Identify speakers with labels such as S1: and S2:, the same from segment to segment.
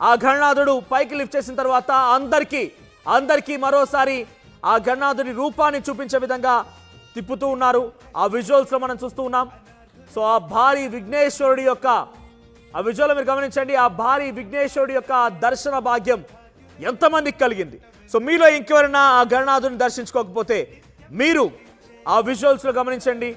S1: ఆ గణనాథుడు పైకి లిఫ్ట్ చేసిన తర్వాత అందరికీ మరోసారి ఆ గణనాథుడి రూపాన్ని చూపించే విధంగా తిప్పుతూ ఉన్నారు. ఆ విజువల్స్లో మనం చూస్తూ ఉన్నాం. సో ఆ భారీ విఘ్నేశ్వరుడి యొక్క ఆ విజువల్ మీరు గమనించండి. ఆ భారీ విఘ్నేశ్వరుడి యొక్క దర్శన భాగ్యం ఎంతమందికి కలిగింది? సో మీలో ఇంకెవరైనా ఆ గణనాథుని దర్శించుకోకపోతే మీరు ఆ విజువల్స్లో గమనించండి.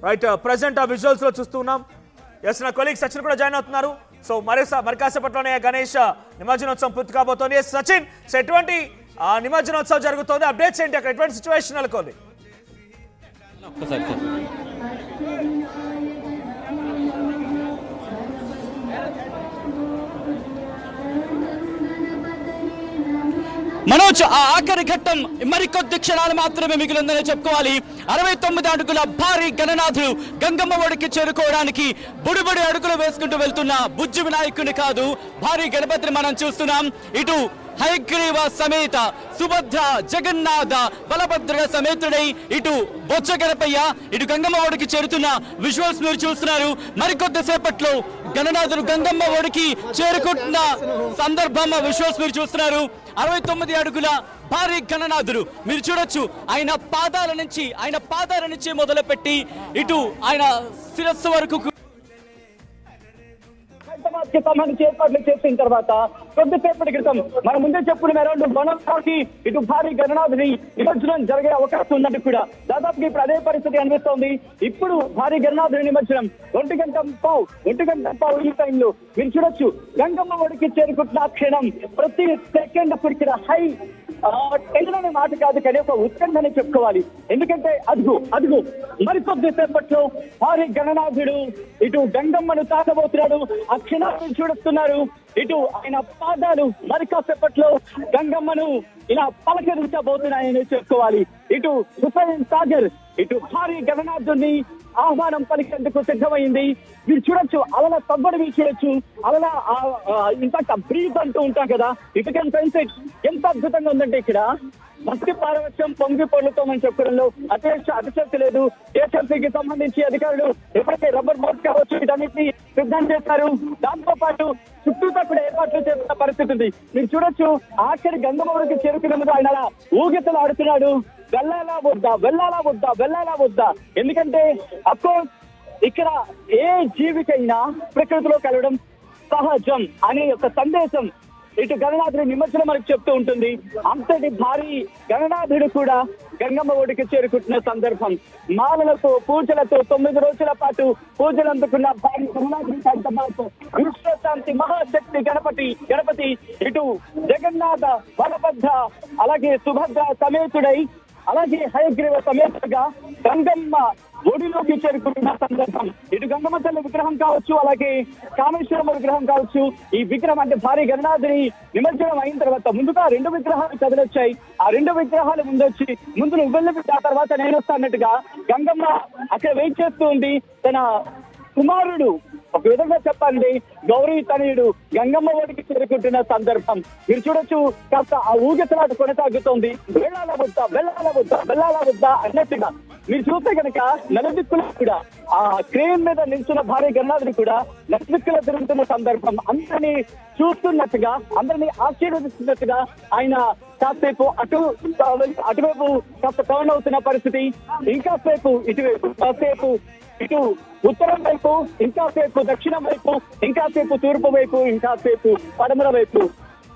S1: రైట్, ప్రజెంట్ ఆ విజువల్స్లో చూస్తూ ఉన్నాం. ఎస్, నా కొలీగ్ సచిన్ కూడా జాయిన్ అవుతున్నారు. సో మరి కాసేపట్లోనే గణేష్ నిమజ్జనోత్సవం పూర్తి కాబోతోంది. ఎస్ సచిన్, సో ఎటువంటి నిమజ్జనోత్సవం జరుగుతోంది, అప్డేట్స్ ఏంటి, అక్కడ ఎటువంటి సిచ్యువేషన్ నెలకొంది?
S2: మనోజ్, ఆ ఆఖరి ఘట్టం మరికొద్ది క్షణాలు మాత్రమే మిగిలిందని చెప్పుకోవాలి. 69 అడుగుల భారీ గణనాథుడు గంగమ్మ ఒడికి చేరుకోవడానికి బుడిబుడి అడుగులు వేసుకుంటూ వెళ్తున్న బుజ్జి వినాయకుని కాదు, భారీ గణపతిని మనం చూస్తున్నాం. ఇటు హయగ్రీవ సమేత సుభద్ర జగన్నాథ బలభద్ర సమేతుడై ఇటు బొచ్చ గణపయ్య ఇటు గంగమ్మ ఒడికి చేరుతున్న విజువల్స్ మీరు చూస్తున్నారు. మరికొద్ది సేపట్లో గణనాథుడు గంగమ్మ ఒడికి చేరుకుంటున్న సందర్భం విజువల్స్ మీరు చూస్తున్నారు. 69 అడుగుల భారీ గణనాథుడు మీరు చూడొచ్చు. ఆయన పాదాల నుంచి మొదలుపెట్టి ఇటు ఆయన శిరస్సు వరకు
S3: సంబంధించి ఏర్పాట్లు చేసిన తర్వాత కొద్దిసేపటి క్రితం మన ముందే చెప్పుకున్న అరౌండ్ 1:40 ఇటు భారీ గణనాథుని నిమజ్జనం జరిగే అవకాశం ఉందంటే కూడా దాదాపుగా ఇప్పుడు అదే పరిస్థితి అనిపిస్తోంది. ఇప్పుడు భారీ గణనాథుని నిమజ్జనం 1:15 ఈ టైంలో మీరు చూడొచ్చు. గంగమ్మ ఒడికి చేరుకుంటున్న క్షణం ప్రతి సెకండ్ అప్పటికి హై టెన్షన్ అనే మాట కాదు, కానీ ఒక ఉత్కంఠనే చెప్పుకోవాలి. ఎందుకంటే అదుగు మరికొద్ది సేపట్లో భారీ గణనాథుడు ఇటు గంగమ్మను తాకబోతున్నాడు. ఆ క్షణాలను చూడుతున్నారు. ఇటు ఆయన పాదాలు మరి కాసేపట్లో గంగమ్మను ఇలా పలకరించబోతున్నాయని చెప్పుకోవాలి. ఇటు హుసైన్ సాగర్ ఇటు భారీ గణనాథుడిని ఆహ్వానం పలికేందుకు సిద్ధమైంది. మీరు చూడొచ్చు, అలల తగ్గడు మీరు చూడొచ్చు. అలల ఇంత బ్రీజ్ అంటూ ఉంటాం కదా, ఇట్ కెన్ సెన్స్ ఇట్. ఎంత అద్భుతంగా ఉందంటే ఇక్కడ భక్తి పారవశ్యం పొంగి పొర్లుతోందని చెప్పడంలో అతిశక్తి లేదు. ఏఎస్ఎంసీకి సంబంధించి అధికారులు ఎప్పటికే రబ్బర్ బోట్స్ కావచ్చు వీటన్నిటిని సిద్ధం చేస్తారు. దాంతో పాటు చుట్టూతో కూడా ఏర్పాట్లు చేస్తున్న పరిస్థితి ఉంది. మీరు చూడొచ్చు, ఆఖరి గంగమ్మకి చేరుకునే ముందు ఆయన ఊగితలు ఆడుతున్నాడు. వెళ్ళాలా వద్దా. ఎందుకంటే అఫ్కోర్స్ ఇక్కడ ఏ జీవికైనా ప్రకృతిలో కలవడం సహజం అనే ఒక సందేశం ఇటు గణనాథుడి నిమజ్జనం మనకు చెప్తూ ఉంటుంది. అంతటి భారీ గణనాథుడు కూడా గంగమ్మ ఒడికి చేరుకుంటున్న సందర్భం మాలలతో పూజలతో 9 రోజుల పాటు పూజలు అందుకున్న భారీ గణనాథుడి విశ్వశాంతి మహాశక్తి గణపతి ఇటు జగన్నాథ బలభద్ర అలాగే సుభద్ర సమేతుడై అలాగే హయగ్రీవ సమేతగా గంగమ్మ ఒడిలోకి చేరుకుంటున్న సందర్భం ఇటు గంగమ్మ తల్లి విగ్రహం కావచ్చు, అలాగే కామేశ్వరమ్మ విగ్రహం కావచ్చు. ఈ విగ్రహం అంటే భారీ గణనాథుని నిమజ్జనం అయిన తర్వాత ముందుగా 2 విగ్రహాలు కదిలొచ్చాయి. ఆ 2 విగ్రహాలు ముందొచ్చి ముందు నువ్వు వెళ్ళి ఆ తర్వాత నేను వస్తానట్టుగా గంగమ్మ అక్కడ వెయిట్ చేస్తూ ఉంది. తన కుమారుడు ఒక విధంగా చెప్పండి గౌరీ తనయుడు గంగమ్మ ఒడికి చేరుకుంటున్న సందర్భం మీరు చూడొచ్చు. కాస్త ఆ ఊగిసలాట కొనసాగుతోంది. వెళ్ళాలా వద్దా అన్నట్టుగా మీరు చూస్తే కనుక నలుదిక్కులు కూడా ఆ క్రేన్ మీద నిల్చున్న భారీ గణనాథుడు కూడా నలుదిక్కులో తిరుగుతున్న సందర్భం అందరినీ చూస్తున్నట్టుగా అందరినీ ఆశీర్వదిస్తున్నట్టుగా ఆయన కాసేపు అటువైపు కాస్త టర్న్ అవుతున్న పరిస్థితి. ఇంకాసేపు ఇటువైపు కాసేపు ఇటు ఉత్తరం వైపు, ఇంకాసేపు దక్షిణం వైపు, ఇంకాసేపు తూర్పు వైపు, ఇంకాసేపు పడమర వైపు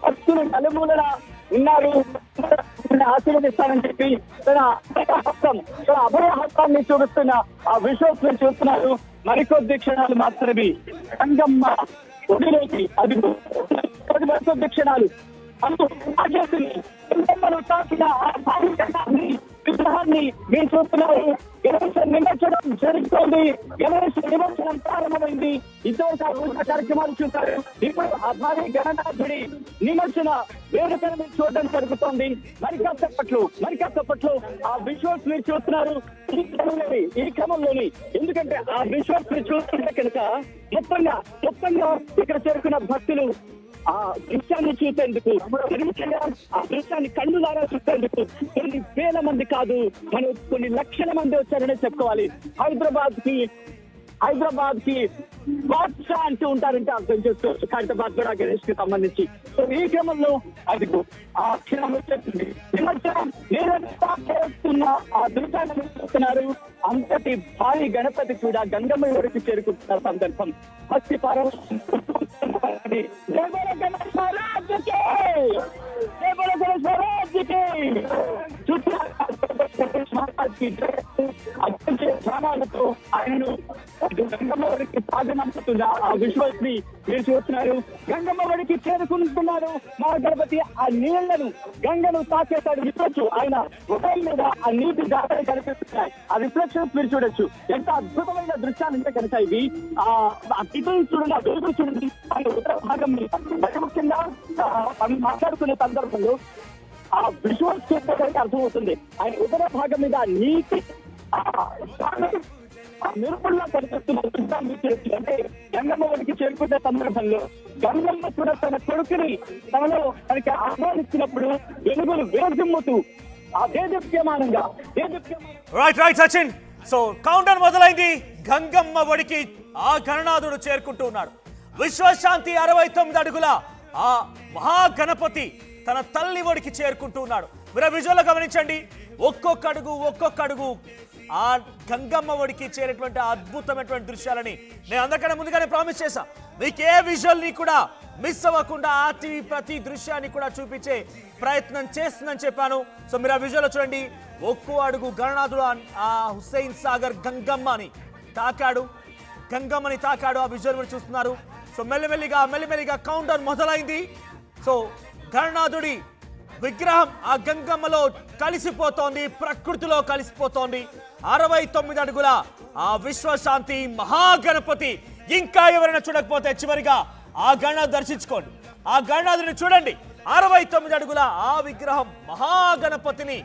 S3: భక్తులు నలుమూలన ఉన్నారు. ఆశీర్వదిస్తానని చెప్పి తన అభయహస్తాన్ని చూపిస్తున్న ఆ విజువల్స్ చూస్తున్నారు. మరికొద్ది క్షణాలు మాత్రమే గంగమ్మ ఒడిలోకి మరికొద్ది క్షణాలు గంగమ్మను తాకిన విగ్రహాన్ని మీరు చూస్తున్నారు. గణేష్ నిమజ్జనం జరుగుతోంది. గణేష్ నిమజ్జనం ప్రారంభమైంది. ఇంతవరకు కార్యక్రమాలు చూశారు. ఇప్పుడు ఆ భారీ గణనాథుడి నిమజ్జన వేడుకను మీరు చూడడం జరుగుతోంది. మరి కాసేపట్లో ఆ విజువల్స్ మీరు చూస్తున్నారు. ఈ క్రమంలోని ఎందుకంటే ఆ విజువల్స్ మీరు చూస్తుంటే కనుక మొత్తంగా ఇక్కడ చేరుకున్న భక్తులు ఆ దృశ్యాన్ని చూసేందుకు ఆ దృశ్యాన్ని కన్నులారా చూసేందుకు కొన్ని వేల మంది కాదు, కొన్ని లక్షల మంది వచ్చారనే చెప్పుకోవాలి. హైదరాబాద్ కి హైదరాబాద్ కి బాద్షా అంటూ ఉంటారంటే అర్థం చేసుకోవచ్చు. ఖైరతాబాద్ కూడా గణేష్ కి సంబంధించి. సో ఈ క్రమంలో అదిగో ఆ క్షణం వచ్చేస్తుంది. చేస్తున్న ఆ దృశ్యాన్ని చూస్తున్నారు. అంతటి భారీ గణపతి కూడా గంగమ్మ ఒడికి చేరుకుంటున్న సందర్భం భక్తి పార్వతి స్థానాలతో ఆయనను గంగమ్మ ఒడికి సాగనంపుతున్న ఆ విజువల్స్ ని మీరు చూస్తున్నారు. గంగమ్మ ఒడికి చేరుకుంటున్నారు మహాగణపతి. ఆ నీళ్లను గంగను తాకేశాడు. విప్పొచ్చు ఆయన ఉదయం మీద ఆ నీటి జాతర కనిపిస్తున్నాయి. ఆ రిఫ్లెక్షన్స్ మీరు చూడొచ్చు. ఎంత అద్భుతమైన దృశ్యాలు అంటే కనుక ఇవి. ఆ టిటిల్ చూడండి, ఆ వెలుగులు చూడండి. ఆయన ఉత్తర భాగం మీద మరి ముఖ్యంగా మాట్లాడుకునే సందర్భంలో ఆ విజువల్స్ చూసేసరికి అర్థమవుతుంది. ఆయన ఉత్తర భాగం మీద నీటి మెరుపుల్లో కనిపిస్తున్న దృశ్యాన్ని అంటే గంగమ్మ ఒడికి చేరుకునే సందర్భంలో గంగమ్మ కూడా తన కొడుకుని తనలో తనకి ఆహ్వానిస్తున్నప్పుడు వెలుగులు విరజిమ్ముతూ ఆ దేదీప్యమానంగా
S1: రైట్ సచిన్. సో కౌంటర్ మొదలైంది. గంగమ్మ ఒడికి ఆ గణనాథుడు చేరుకుంటూ ఉన్నాడు. విశ్వశాంతి 69 అడుగుల ఆ మహాగణపతి తన తల్లి ఒడికి చేరుకుంటూ ఉన్నాడు. మీరు విజువల్ గమనించండి. ఒక్కొక్క అడుగు ఆ గంగమ్మ ఒడికి చేరేటువంటి అద్భుతమైనటువంటి దృశ్యాలని నేను అందరికన్నా ముందుగానే ప్రామిస్ చేశా. మీకు ఏ విజువల్ ని కూడా మిస్ అవ్వకుండా ఆర్టీవీ ప్రతి దృశ్యాన్ని కూడా చూపించే ప్రయత్నం చేస్తుందని చెప్పాను. సో మీరు ఆ విజువల్ చూడండి. ఒక్కో అడుగు గణనాథుడు ఆ హుస్సేన్ సాగర్ గంగమ్మని తాకాడు. ఆ విజువల్ మీరు చూస్తున్నారు. సో మెల్లిమెల్లిగా కౌంటర్ మొదలైంది. సో గణనాథుడి విగ్రహం ఆ గంగమ్మలో కలిసిపోతోంది, ప్రకృతిలో కలిసిపోతోంది. 69 అడుగుల ఆ విశ్వశాంతి మహాగణపతి. ఇంకా ఎవరైనా చూడకపోతే చివరిగా ఆ గణనాథ్ దర్శించుకోండి. ఆ గణనాథుని చూడండి. 69 అడుగుల ఆ విగ్రహం మహాగణపతిని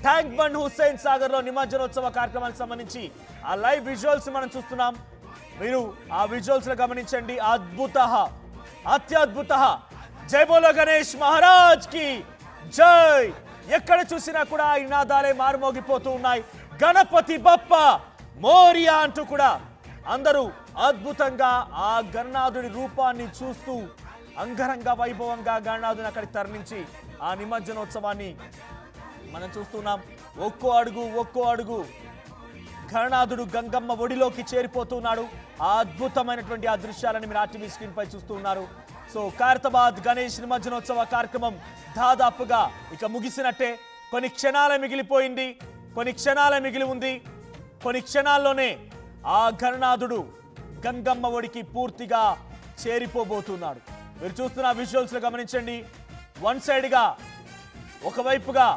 S1: ట్యాంక్ బండ్ హుస్సేన్ సాగర్ లో నిమజ్జనోత్సవ కార్యక్రమానికి సంబంధించి ఆ లైవ్ విజువల్స్ మనం చూస్తున్నాం. మీరు ఆ విజువల్స్ లో గమనించండి. అత్యద్భుత. జై బోలో గణేష్ మహారాజ్ కి జై. ఎక్కడ చూసినా కూడా ఈ నినాదాలే మారుమోగిపోతూ ఉన్నాయి. గణపతి బప్ప మోరియా అంటూ కూడా అందరూ అద్భుతంగా ఆ గణనాథుడి రూపాన్ని చూస్తూ అంగరంగ వైభవంగా గణనాథుని అక్కడికి తరలించి ఆ నిమజ్జనోత్సవాన్ని మనం చూస్తున్నాం. ఒక్కో అడుగు గణనాథుడు గంగమ్మ ఒడిలోకి చేరిపోతున్నాడు. ఆ అద్భుతమైనటువంటి ఆ దృశ్యాలను మీరు ఆర్టీవీ స్క్రీన్ పై చూస్తూ ఉన్నారు. సో ఖైరతాబాద్ గణేష్ నిమజ్జనోత్సవ కార్యక్రమం దాదాపుగా ఇక ముగిసినట్టే. కొన్ని క్షణాలే మిగిలి ఉంది. కొన్ని క్షణాల్లోనే ఆ గణనాథుడు గంగమ్మ ఒడికి పూర్తిగా చేరిపోబోతున్నాడు. మీరు చూస్తున్న విజువల్స్ లో గమనించండి. వన్ సైడ్ గా ఒకవైపుగా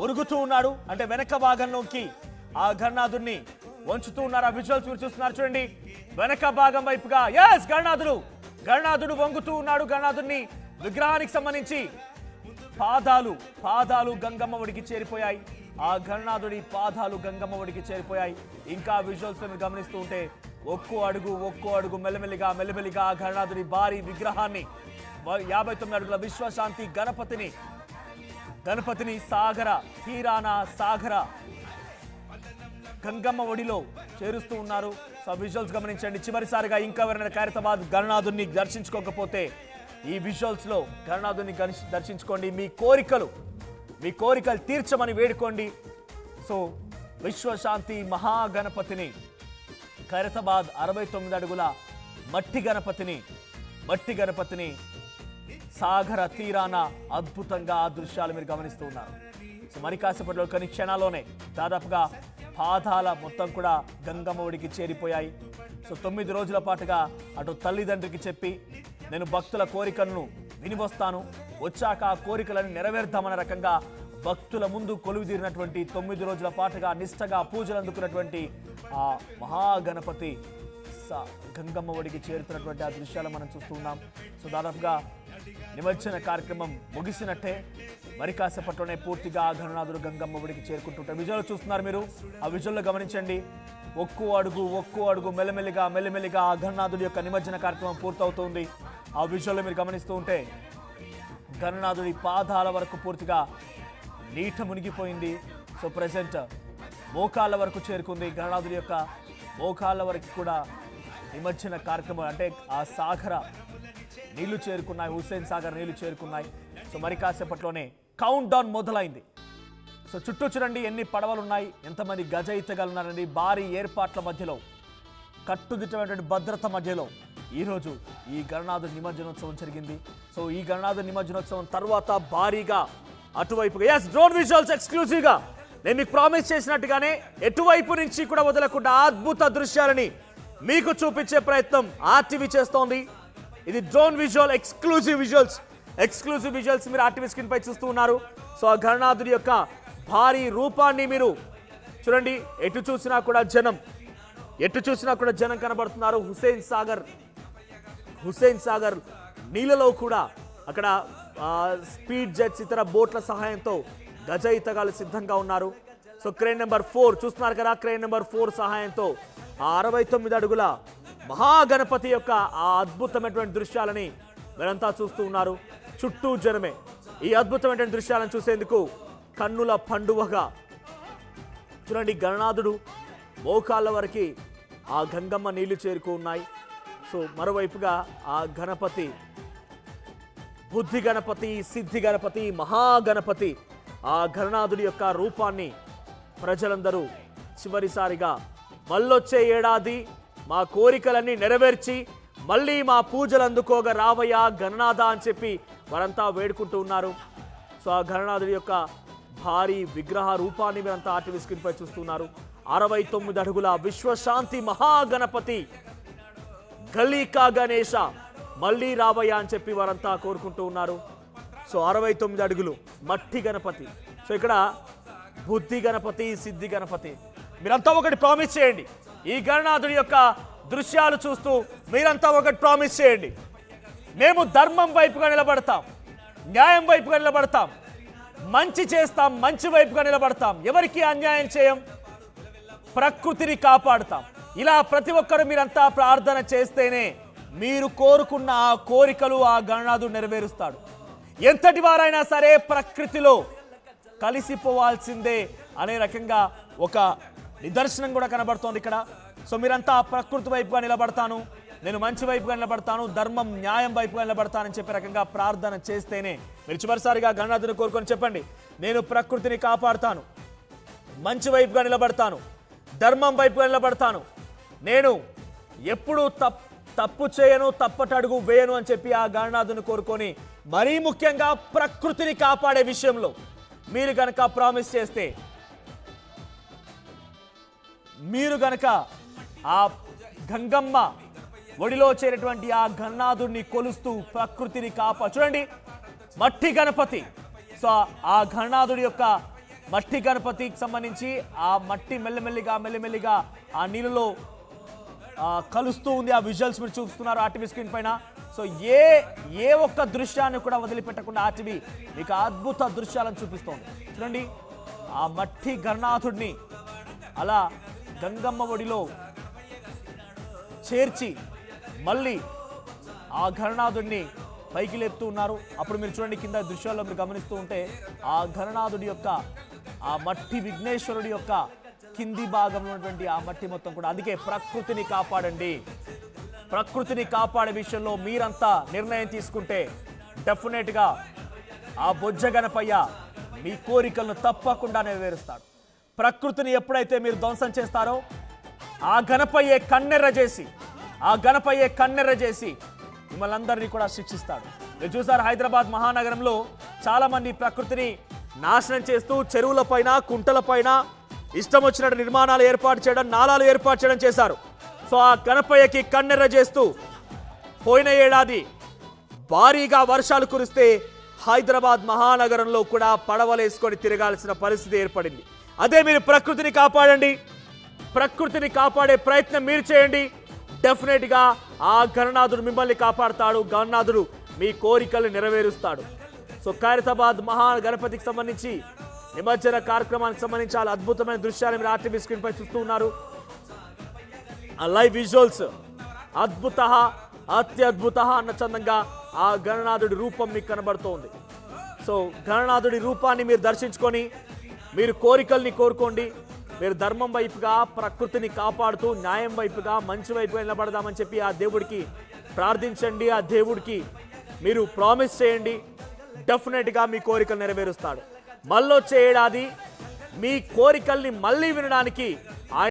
S1: ఉరుగుతూ ఉన్నాడు, అంటే వెనక భాగంలోకి ఆ గణనాథుడిని వంచుతూ ఉన్నారు. ఆ విజువల్స్ మీరు చూస్తున్నారు చూడండి. వెనక భాగం వైపుగా గణనాథుడు వంగుతూ ఉన్నాడు. గణనాథుడిని విగ్రహానికి సంబంధించి పాదాలు గంగమ్మ ఒడికి చేరిపోయాయి. ఆ గణనాథుడి పాదాలు గంగమ్మ ఒడికి చేరిపోయాయి. ఇంకా విజువల్స్ మీరు గమనిస్తూ ఉంటే ఒక్కో అడుగు మెల్లమెల్లిగా ఆ గణనాథుడి భారీ విగ్రహాన్ని 59 అడుగుల విశ్వశాంతి గణపతిని సాగర గంగమ్మ ఒడిలో చేరుస్తూ ఉన్నారు. సో విజువల్స్ గమనించండి. చివరిసారిగా ఇంకా ఎవరైనా ఖైరతాబాద్ గణనాథుడిని దర్శించుకోకపోతే ఈ విజువల్స్ లో గణనాథుడిని దర్శించుకోండి. మీ కోరికలు తీర్చమని వేడుకోండి. సో విశ్వశాంతి మహాగణపతిని ఖైరతాబాద్ 69 అడుగుల మట్టి గణపతిని సాగర తీరాన అద్భుతంగా ఆ దృశ్యాలు మీరు గమనిస్తూ ఉన్నారు. సో మరి కాసేపట్లో కొన్ని క్షణాల్లోనే దాదాపుగా పాదాల మొత్తం కూడా గంగమ్మ ఒడికి చేరిపోయాయి. సో 9 రోజుల పాటుగా అటు తల్లిదండ్రికి చెప్పి నేను భక్తుల కోరికలను వినివస్తాను, వచ్చాక ఆ కోరికలను నెరవేర్దామన్న రకంగా భక్తుల ముందు కొలువుదీరినటువంటి 9 రోజుల పాటుగా నిష్టగా పూజలు అందుకున్నటువంటి ఆ మహాగణపతి గంగమ్మ ఒడికి చేరుతున్నటువంటి ఆ దృశ్యాలు మనం చూస్తూ ఉన్నాం. సో దాదాపుగా నిమజ్జన కార్యక్రమం ముగిసినట్టే. మరి కాసేపట్లోనే పూర్తిగా గణనాథుడు గంగమ్మ ఒడికి చేరుకుంటుంటారు. విజువల్ చూస్తున్నారు మీరు. ఆ విజువల్లో గమనించండి. ఒక్కో అడుగు మెల్లిమెల్లిగా ఆ గణనాథుడి యొక్క నిమజ్జన కార్యక్రమం పూర్తవుతుంది. ఆ విజువల్లో మీరు గమనిస్తూ ఉంటే గణనాథుడి పాదాల వరకు పూర్తిగా నీట మునిగిపోయింది. సో ప్రెసెంట్ మోకాళ్ళ వరకు చేరుకుంది. గణనాథుడి యొక్క మోకాళ్ళ వరకు కూడా నిమజ్జన కార్యక్రమం, అంటే ఆ సాగర నీళ్లు చేరుకున్నాయి, హుస్సేన్ సాగర్ నీళ్లు చేరుకున్నాయి. సో మరి కాసేపట్లోనే కౌంట్ డౌన్ మొదలైంది. సో చుట్టూ చూడండి ఎన్ని పడవలు ఉన్నాయి, ఎంతమంది గజ ఈతగాళ్ళు ఉన్నారండి. భారీ ఏర్పాట్ల మధ్యలో, కట్టుదిట్టమైనటువంటి భద్రత మధ్యలో ఈరోజు ఈ గణనాథుడి నిమజ్జనోత్సవం జరిగింది. సో ఈ గణనాథుడి నిమజ్జనోత్సవం తర్వాత భారీగా అటువైపుగా డ్రోన్ విజువల్స్ ఎక్స్క్లూజివ్గా నేను మీకు ప్రామిస్ చేసినట్టుగానే ఎటువైపు నుంచి కూడా వదలకుండా అద్భుత దృశ్యాలని మీకు చూపించే ప్రయత్నం ఆర్టీవీ చేస్తోంది. ఇది డ్రోన్ విజువల్ ఎక్స్క్లూజివ్ విజువల్స్ మీరు ఆర్టీవీ స్క్రీన్ పై చూస్తూ ఉన్నారు. సో ఆ గణనాథుడి యొక్క భారీ రూపాన్ని మీరు చూడండి. ఎటు చూసినా కూడా జనం కనబడుతున్నారు. హుస్సేన్ సాగర్ నీళ్ళలో కూడా అక్కడ స్పీడ్ జెట్స్, ఇతర బోట్ల సహాయంతో గజ ఈతగాళ్ళు సిద్ధంగా ఉన్నారు. సో క్రేన్ నెంబర్ 4 చూస్తున్నారు కదా, క్రేన్ నెంబర్ 4 సహాయంతో ఆ 69 అడుగుల మహాగణపతి యొక్క ఆ అద్భుతమైనటువంటి దృశ్యాలని మీరంతా చూస్తూ ఉన్నారు. చుట్టూ జనమే. ఈ అద్భుతమైనటువంటి దృశ్యాలను చూసేందుకు కన్నుల పండువగా చూడండి. గణనాథుడు మోకాళ్ళ వరకు ఆ గంగమ్మ నీళ్లు చేరుకు ఉన్నాయి. సో మరోవైపుగా ఆ గణపతి, బుద్ధి గణపతి, సిద్ధి గణపతి, మహాగణపతి, ఆ గణనాథుడి యొక్క రూపాన్ని ప్రజలందరూ చివరిసారిగా మళ్ళొచ్చే ఏడాది మా కోరికలన్నీ నెరవేర్చి మళ్ళీ మా పూజలు అందుకోగా రావయ్యా గణనాథ అని చెప్పి వారంతా వేడుకుంటూ ఉన్నారు. సో ఆ గణనాథుడి యొక్క భారీ విగ్రహ రూపాన్ని మీరంతా ఆర్టీవీ స్క్రీన్ పై చూస్తున్నారు. 69 అడుగుల విశ్వశాంతి మహాగణపతి గలీకా గణేశ మళ్ళీ రావయ్యా అని చెప్పి వారంతా కోరుకుంటూ ఉన్నారు. సో 69 అడుగులు మట్టి గణపతి. సో ఇక్కడ బుద్ధి గణపతి, సిద్ధి గణపతి. మీరంతా ఒకటి ప్రామిస్ చేయండి, ఈ గణనాథుడి యొక్క దృశ్యాలు చూస్తూ మీరంతా ఒకటి ప్రామిస్ చేయండి. మేము ధర్మం వైపుగా నిలబడతాం, న్యాయం వైపుగా నిలబడతాం, మంచి చేస్తాం, మంచి వైపుగా నిలబడతాం, ఎవరికి అన్యాయం చేయం, ప్రకృతిని కాపాడుతాం. ఇలా ప్రతి ఒక్కరు మీరంతా ప్రార్థన చేస్తేనే మీరు కోరుకున్న ఆ కోరికలు ఆ గణనాథుడు నెరవేరుస్తాడు. ఎంతటి వారైనా సరే ప్రకృతిలో కలిసిపోవాల్సిందే అనే రకంగా ఒక నిదర్శనం కూడా కనబడుతోంది ఇక్కడ. సో మీరంతా ప్రకృతి వైపుగా నిలబడతాను, నేను మంచి వైపుగా నిలబడతాను, ధర్మం న్యాయం వైపుగా నిలబడతానని చెప్పే రకంగా ప్రార్థన చేస్తేనే మీరు చివరిసారిగా గణనాథుని కోరుకొని చెప్పండి, నేను ప్రకృతిని కాపాడుతాను, మంచి వైపుగా నిలబడతాను, ధర్మం వైపుగా నిలబడతాను, నేను ఎప్పుడు తప్పు చేయను, తప్పటడుగు వేయను అని చెప్పి ఆ గణనాథుని కోరుకొని మరీ ముఖ్యంగా ప్రకృతిని కాపాడే విషయంలో మీరు గనక ప్రామిస్ చేస్తే, మీరు గనక ఆ గంగమ్మ ఒడిలో చేరేటువంటి ఆ గణనాథుడిని కొలుస్తూ ప్రకృతిని చూడండి మట్టి గణపతి. సో ఆ గణనాథుడి యొక్క మట్టి గణపతికి సంబంధించి ఆ మట్టి మెల్లిమెల్లిగా ఆ నీళ్ళలో కలుస్తూ ఉంది. ఆ విజువల్స్ మీరు చూస్తున్నారు ఆర్టీవీ స్క్రీన్ పైన. సో ఏ ఒక్క దృశ్యాన్ని కూడా వదిలిపెట్టకుండా ఆర్టీవీ మీకు అద్భుత దృశ్యాలను చూపిస్తోంది. చూడండి ఆ మట్టి గణనాథుడిని అలా గంగమ్మ ఒడిలో చేర్చి మళ్ళీ ఆ గణనాథుడిని పైకి లేపుతూ ఉన్నారు. అప్పుడు మీరు చూడండి కింద దృశ్యాల్లో మీరు గమనిస్తూ ఉంటే ఆ గణనాథుడి యొక్క ఆ మట్టి విఘ్నేశ్వరుడి యొక్క కింది భాగంలో ఉన్నటువంటి ఆ మట్టి మొత్తం కూడా. అందుకే ప్రకృతిని కాపాడండి, ప్రకృతిని కాపాడే విషయంలో మీరంతా నిర్ణయం తీసుకుంటే డెఫినెట్గా ఆ బొజ్జ గణపయ్య మీ కోరికలను తప్పకుండా నెరవేరుస్తాడు. ప్రకృతిని ఎప్పుడైతే మీరు ధ్వంసం చేస్తారో ఆ గణపయ్యే కన్నెర్ర చేసి మిమ్మల్ని అందరినీ కూడా శిక్షిస్తాడు. మీరు చూసారు హైదరాబాద్ మహానగరంలో చాలా మంది ప్రకృతిని నాశనం చేస్తూ చెరువుల పైన, కుంటల పైన ఇష్టం వచ్చినట్టు నిర్మాణాలు ఏర్పాటు చేయడం, నాలాలు ఏర్పాటు చేయడం చేశారు. సో ఆ గణపయ్యకి కన్నెర్ర చేస్తూ పోయిన ఏడాది భారీగా వర్షాలు కురిస్తే హైదరాబాద్ మహానగరంలో కూడా పడవలేసుకొని తిరగాల్సిన పరిస్థితి ఏర్పడింది. అదే మీరు ప్రకృతిని కాపాడండి, ప్రకృతిని కాపాడే ప్రయత్నం మీరు చేయండి, డెఫినెట్గా ఆ గణనాథుడు మిమ్మల్ని కాపాడుతాడు, గణనాథుడు మీ కోరికలు నెరవేరుస్తాడు. సో ఖైరతాబాద్ మహాగణపతికి సంబంధించి నిమజ్జన కార్యక్రమానికి సంబంధించి చాలా అద్భుతమైన దృశ్యాలు మీరు ఆర్టీవీ స్క్రీన్ పై చూస్తూ ఉన్నారు. ఆ లైవ్ విజువల్స్ అత్యద్భుత అన్న చందంగా ఆ గణనాథుడి రూపం మీకు కనబడుతోంది. సో గణనాథుడి రూపాన్ని మీరు దర్శించుకొని మీరు కోరికల్ని కోరుకోండి, మీరు ధర్మం వైపుగా, ప్రకృతిని కాపాడుతూ న్యాయం వైపుగా, మంచి వైపుగా నిలబడదామని చెప్పి ఆ దేవుడికి ప్రార్థించండి. ఆ దేవుడికి మీరు ప్రామిస్ చేయండి, డెఫినెట్గా మీ కోరికలు నెరవేరుస్తాడు. మళ్ళొచ్చే ఏడాది మీ కోరికల్ని మళ్ళీ వినడానికి